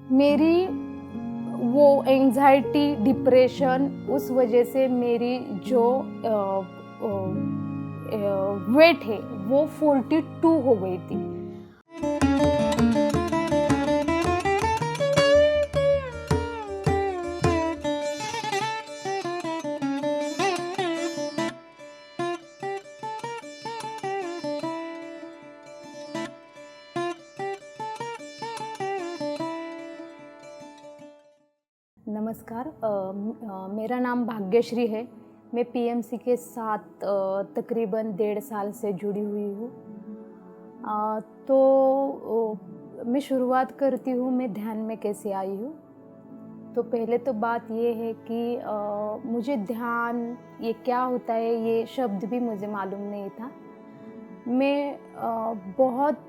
मेरी वो anxiety, depression, उस वजह से मेरी जो वेट है वो 42 हो गई थी। नमस्कार, मेरा नाम भाग्यश्री है। मैं पीएमसी के साथ तकरीबन 1.5 साल से जुड़ी हुई हूँ। मैं शुरुआत करती हूँ, मैं ध्यान में कैसे आई हूँ। तो पहले तो बात ये है कि मुझे ध्यान ये क्या होता है, ये शब्द भी मुझे मालूम नहीं था। मैं बहुत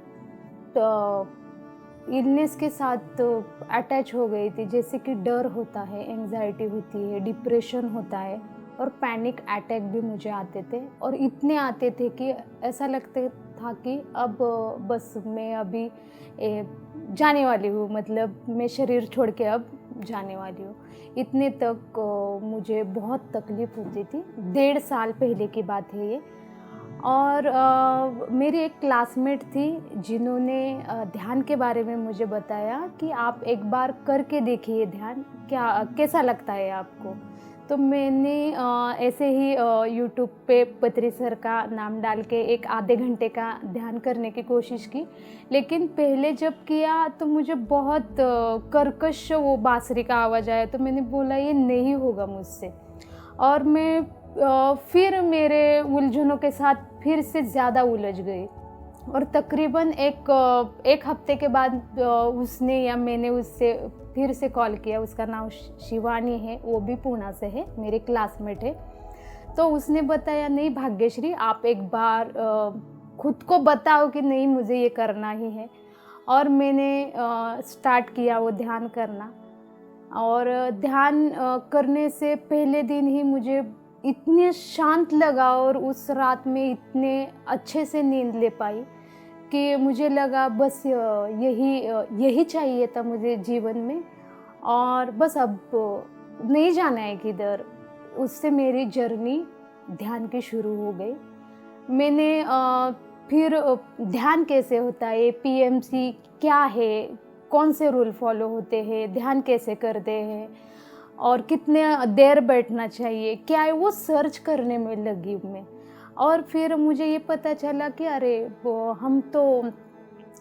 इलनेस के साथ अटैच हो गई थी, जैसे कि डर होता है, एंग्जाइटी होती है, डिप्रेशन होता है और पैनिक अटैक भी मुझे आते थे। और इतने आते थे कि ऐसा लगता था कि अब बस मैं अभी जाने वाली हूँ, मतलब मैं शरीर छोड़ के अब जाने वाली हूँ। इतने तक मुझे बहुत तकलीफ़ होती थी। 1.5 साल पहले की बात है ये। और मेरी एक क्लासमेट थी जिन्होंने ध्यान के बारे में मुझे बताया कि आप एक बार करके देखिए ध्यान, कैसा लगता है आपको। तो मैंने ऐसे ही यूट्यूब पे पत्री सर का नाम डाल के एक आधे घंटे का ध्यान करने की कोशिश की। लेकिन पहले जब किया तो मुझे बहुत कर्कश वो बांसुरी का आवाज़ आया, तो मैंने बोला ये नहीं होगा मुझसे। और मैं फिर मेरे उलझनों के साथ फिर से ज़्यादा उलझ गई। और तकरीबन एक हफ्ते के बाद उसने या मैंने उससे फिर से कॉल किया। उसका नाम शिवानी है, वो भी पूना से है, मेरी क्लासमेट है। तो उसने बताया, नहीं भाग्यश्री, आप एक बार खुद को बताओ कि नहीं मुझे ये करना ही है। और मैंने स्टार्ट किया वो ध्यान करना। और ध्यान करने से पहले दिन ही मुझे इतने शांत लगा और उस रात में इतने अच्छे से नींद ले पाई कि मुझे लगा बस यही चाहिए था मुझे जीवन में। और बस अब नहीं जाना है किधर। उससे मेरी जर्नी ध्यान की शुरू हो गई। मैंने फिर ध्यान कैसे होता है, पीएमसी क्या है, कौन से रूल फॉलो होते हैं, ध्यान कैसे करते हैं और कितने देर बैठना चाहिए, क्या है, वो सर्च करने में लगी मैं। और फिर मुझे ये पता चला कि अरे हम तो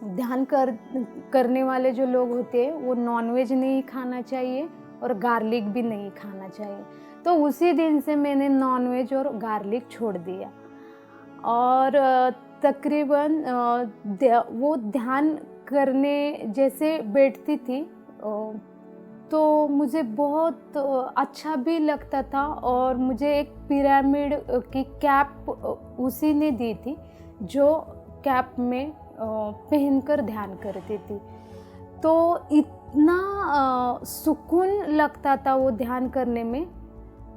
ध्यान करने वाले जो लोग होते हैं वो नॉनवेज नहीं खाना चाहिए और गार्लिक भी नहीं खाना चाहिए। तो उसी दिन से मैंने नॉनवेज और गार्लिक छोड़ दिया। और तकरीबन वो ध्यान करने जैसे बैठती थी तो मुझे बहुत अच्छा भी लगता था। और मुझे एक पिरामिड की कैप उसी ने दी थी, जो कैप में पहनकर ध्यान करती थी। तो इतना सुकून लगता था वो ध्यान करने में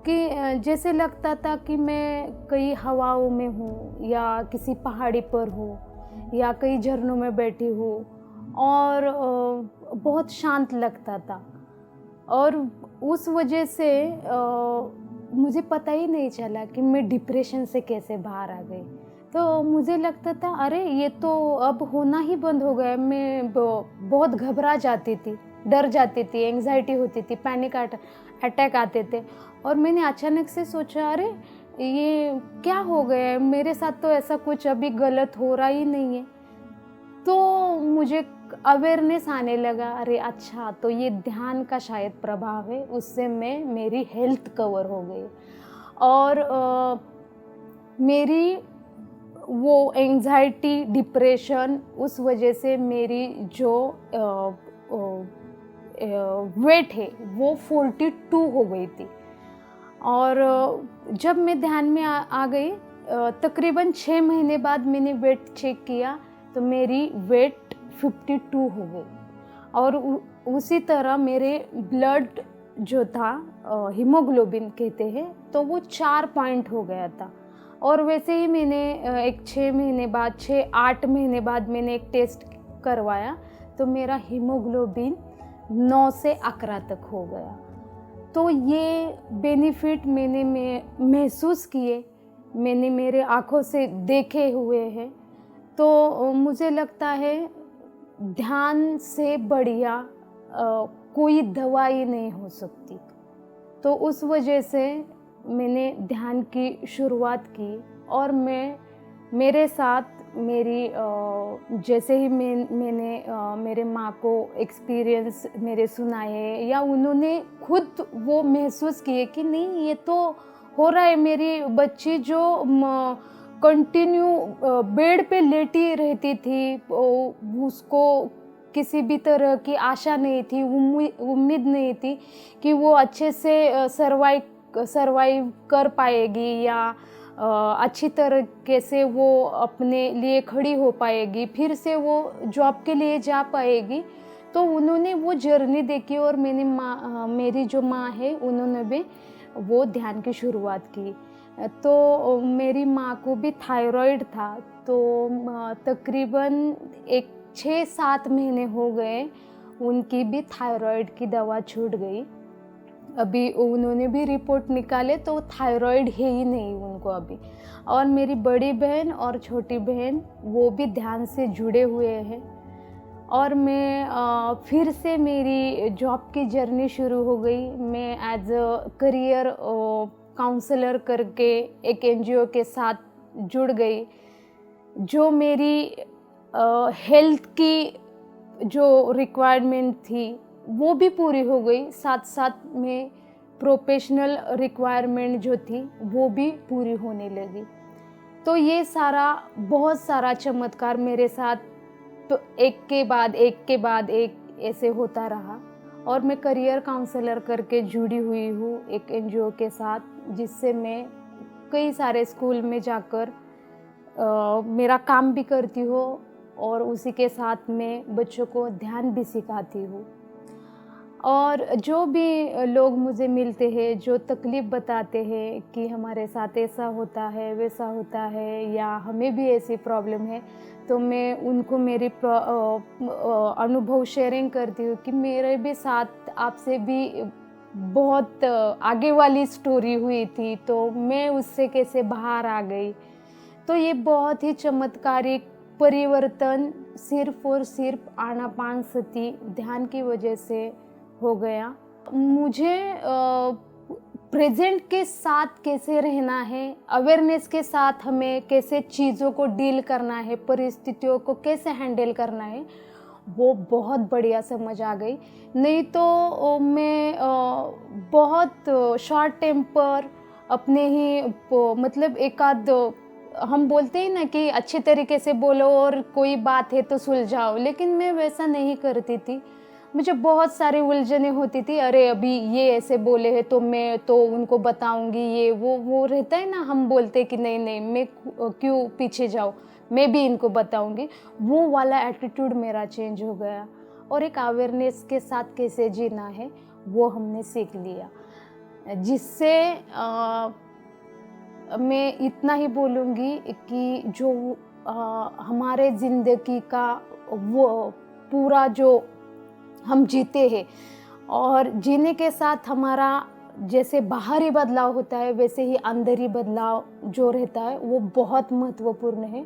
कि जैसे लगता था कि मैं कई हवाओं में हूँ या किसी पहाड़ी पर हूँ या कई झरनों में बैठी हूँ। और बहुत शांत लगता था। और उस वजह से मुझे पता ही नहीं चला कि मैं डिप्रेशन से कैसे बाहर आ गई। तो मुझे लगता था अरे ये तो अब होना ही बंद हो गया। मैं बहुत घबरा जाती थी, डर जाती थी, एंग्जाइटी होती थी, पैनिक अटैक आते थे। और मैंने अचानक से सोचा अरे ये क्या हो गया है, मेरे साथ तो ऐसा कुछ अभी गलत हो रहा ही नहीं है। तो मुझे अवेयरनेस आने लगा, अरे अच्छा तो ये ध्यान का शायद प्रभाव है, उससे मेरी हेल्थ कवर हो गई। और मेरी वो एंग्जाइटी, डिप्रेशन, उस वजह से मेरी जो वेट है वो 42 हो गई थी। और जब मैं ध्यान में आ गई, तकरीबन 6 महीने बाद मैंने वेट चेक किया तो मेरी वेट 52 हो गई। और उसी तरह मेरे ब्लड जो था, हीमोग्लोबिन कहते हैं, तो वो 4 पॉइंट हो गया था। और वैसे ही मैंने एक 6 महीने बाद, 6-8 महीने बाद मैंने एक टेस्ट करवाया तो मेरा हीमोग्लोबिन 9 से 11 तक हो गया। तो ये बेनिफिट मैंने महसूस किए, मैंने मेरे आँखों से देखे हुए हैं। तो मुझे लगता है ध्यान से बढ़िया कोई दवाई नहीं हो सकती। तो उस वजह से मैंने ध्यान की शुरुआत की और मेरे साथ मेरी जैसे ही मैंने मेरे माँ को एक्सपीरियंस मेरे सुनाए या उन्होंने खुद वो महसूस किए कि नहीं ये तो हो रहा है, मेरी बच्ची जो कंटिन्यू बेड पे लेटी रहती थी, उसको किसी भी तरह की आशा नहीं थी, उम्मीद नहीं थी कि वो अच्छे से सरवाइव कर पाएगी या अच्छी तरीके से वो अपने लिए खड़ी हो पाएगी, फिर से वो जॉब के लिए जा पाएगी। तो उन्होंने वो जर्नी देखी और मेरी जो माँ है उन्होंने भी वो ध्यान की शुरुआत की। तो मेरी माँ को भी थायराइड था, तो तकरीबन 6-7 महीने हो गए उनकी भी थायराइड की दवा छूट गई। अभी उन्होंने भी रिपोर्ट निकाले तो थायराइड है ही नहीं उनको अभी। और मेरी बड़ी बहन और छोटी बहन वो भी ध्यान से जुड़े हुए हैं। और मैं फिर से मेरी जॉब की जर्नी शुरू हो गई। मैं एज अ करियर काउंसलर करके एक एनजीओ के साथ जुड़ गई, जो मेरी हेल्थ की जो रिक्वायरमेंट थी वो भी पूरी हो गई, साथ साथ में प्रोफेशनल रिक्वायरमेंट जो थी वो भी पूरी होने लगी। तो ये बहुत सारा चमत्कार मेरे साथ तो एक के बाद एक ऐसे होता रहा। और मैं करियर काउंसलर करके जुड़ी हुई हूँ एक एनजीओ के साथ, जिससे मैं कई सारे स्कूल में जाकर मेरा काम भी करती हूँ और उसी के साथ में बच्चों को ध्यान भी सिखाती हूँ। और जो भी लोग मुझे मिलते हैं, जो तकलीफ़ बताते हैं कि हमारे साथ ऐसा होता है, वैसा होता है या हमें भी ऐसी प्रॉब्लम है, तो मैं उनको मेरी अनुभव शेयरिंग करती हूँ कि मेरे भी साथ आपसे भी बहुत आगे वाली स्टोरी हुई थी, तो मैं उससे कैसे बाहर आ गई। तो ये बहुत ही चमत्कारिक परिवर्तन सिर्फ़ और सिर्फ आनापानसती ध्यान की वजह से हो गया। मुझे प्रेजेंट के साथ कैसे रहना है, अवेयरनेस के साथ हमें कैसे चीज़ों को डील करना है, परिस्थितियों को कैसे हैंडल करना है, वो बहुत बढ़िया समझ आ गई। नहीं तो मैं बहुत शॉर्ट टेम्पर अपने ही मतलब एक आध हम बोलते हैं ना कि अच्छे तरीके से बोलो और कोई बात है तो सुलझाओ, लेकिन मैं वैसा नहीं करती थी। मुझे बहुत सारी उलझनें होती थी, अरे अभी ये ऐसे बोले हैं तो मैं तो उनको बताऊंगी, ये वो रहता है ना, हम बोलते कि नहीं नहीं मैं क्यों पीछे जाऊँ, मैं भी इनको बताऊंगी। वो वाला एटीट्यूड मेरा चेंज हो गया और एक अवेयरनेस के साथ कैसे जीना है वो हमने सीख लिया, जिससे मैं इतना ही बोलूँगी कि जो हमारे ज़िंदगी का वो पूरा जो हम जीते हैं और जीने के साथ हमारा जैसे बाहरी बदलाव होता है वैसे ही अंदरी बदलाव जो रहता है वो बहुत महत्वपूर्ण है,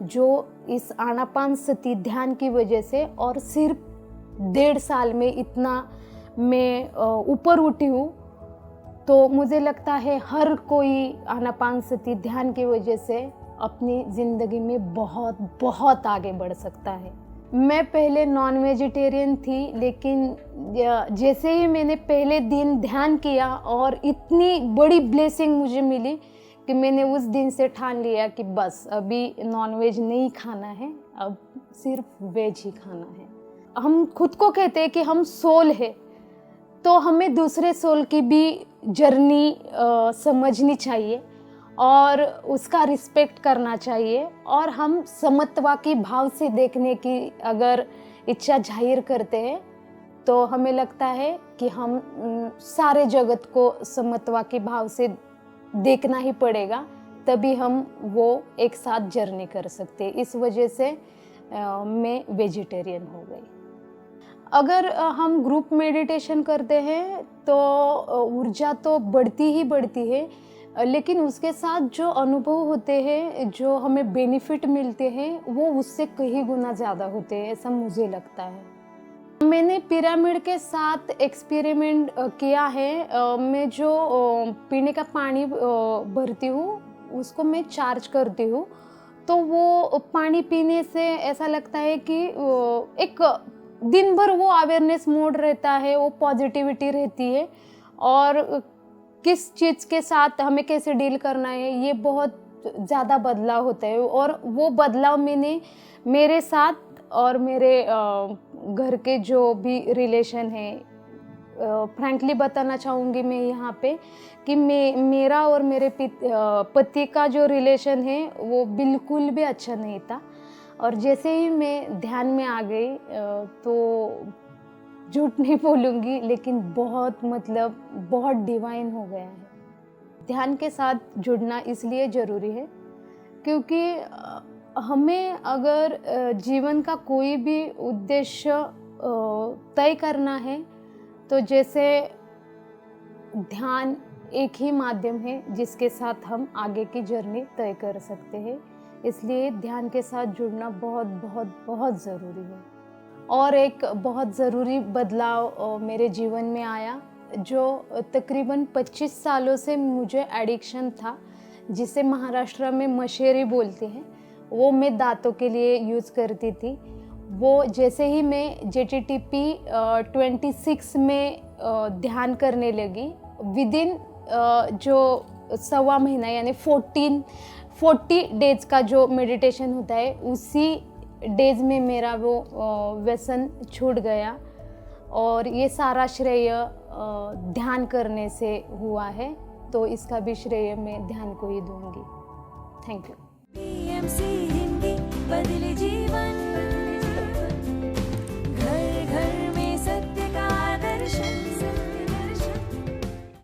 जो इस आनापानसती ध्यान की वजह से और सिर्फ 1.5 साल में इतना मैं ऊपर उठी हूँ। तो मुझे लगता है हर कोई आनापानसती ध्यान की वजह से अपनी ज़िंदगी में बहुत बहुत आगे बढ़ सकता है। मैं पहले नॉन वेजिटेरियन थी, लेकिन जैसे ही मैंने पहले दिन ध्यान किया और इतनी बड़ी ब्लेसिंग मुझे मिली कि मैंने उस दिन से ठान लिया कि बस अभी नॉन वेज नहीं खाना है, अब सिर्फ वेज ही खाना है। हम खुद को कहते हैं कि हम सोल है, तो हमें दूसरे सोल की भी जर्नी समझनी चाहिए और उसका रिस्पेक्ट करना चाहिए। और हम समत्वा की भाव से देखने की अगर इच्छा जाहिर करते हैं तो हमें लगता है कि हम सारे जगत को समत्वा की भाव से देखना ही पड़ेगा, तभी हम वो एक साथ जर्नी कर सकते हैं। इस वजह से मैं वेजिटेरियन हो गई। अगर हम ग्रुप मेडिटेशन करते हैं तो ऊर्जा तो बढ़ती ही बढ़ती है, लेकिन उसके साथ जो अनुभव होते हैं, जो हमें बेनिफिट मिलते हैं, वो उससे कहीं गुना ज़्यादा होते हैं, ऐसा मुझे लगता है। मैंने पिरामिड के साथ एक्सपेरिमेंट किया है। मैं जो पीने का पानी भरती हूँ, उसको मैं चार्ज करती हूँ, तो वो पानी पीने से ऐसा लगता है कि एक दिन भर वो अवेयरनेस मोड रहता है, वो पॉजिटिविटी रहती है, और किस चीज़ के साथ हमें कैसे डील करना है, ये बहुत ज़्यादा बदलाव होता है। और वो बदलाव मैंने मेरे साथ और मेरे घर के जो भी रिलेशन है, फ्रैंकली बताना चाहूँगी मैं यहाँ पे कि मेरा और मेरे पति का जो रिलेशन है वो बिल्कुल भी अच्छा नहीं था। और जैसे ही मैं ध्यान में आ गई, तो झूठ नहीं बोलूँगी, लेकिन बहुत बहुत डिवाइन हो गया है। ध्यान के साथ जुड़ना इसलिए ज़रूरी है क्योंकि हमें अगर जीवन का कोई भी उद्देश्य तय करना है, तो जैसे ध्यान एक ही माध्यम है जिसके साथ हम आगे की जर्नी तय कर सकते हैं। इसलिए ध्यान के साथ जुड़ना बहुत बहुत बहुत ज़रूरी है। और एक बहुत ज़रूरी बदलाव मेरे जीवन में आया, जो तकरीबन 25 सालों से मुझे एडिक्शन था, जिसे महाराष्ट्र में मशेरी बोलते हैं। वो मैं दांतों के लिए यूज़ करती थी। वो जैसे ही मैं JTTP 26 में ध्यान करने लगी, विदिन जो 1.25 महीना यानी 40 डेज़ का जो मेडिटेशन होता है, उसी डेज़ में मेरा वो व्यसन छूट गया। और ये सारा श्रेय ध्यान करने से हुआ है, तो इसका भी श्रेय मैं ध्यान को ही दूंगी। Thank you. PMC हिंदी बदले जीवन।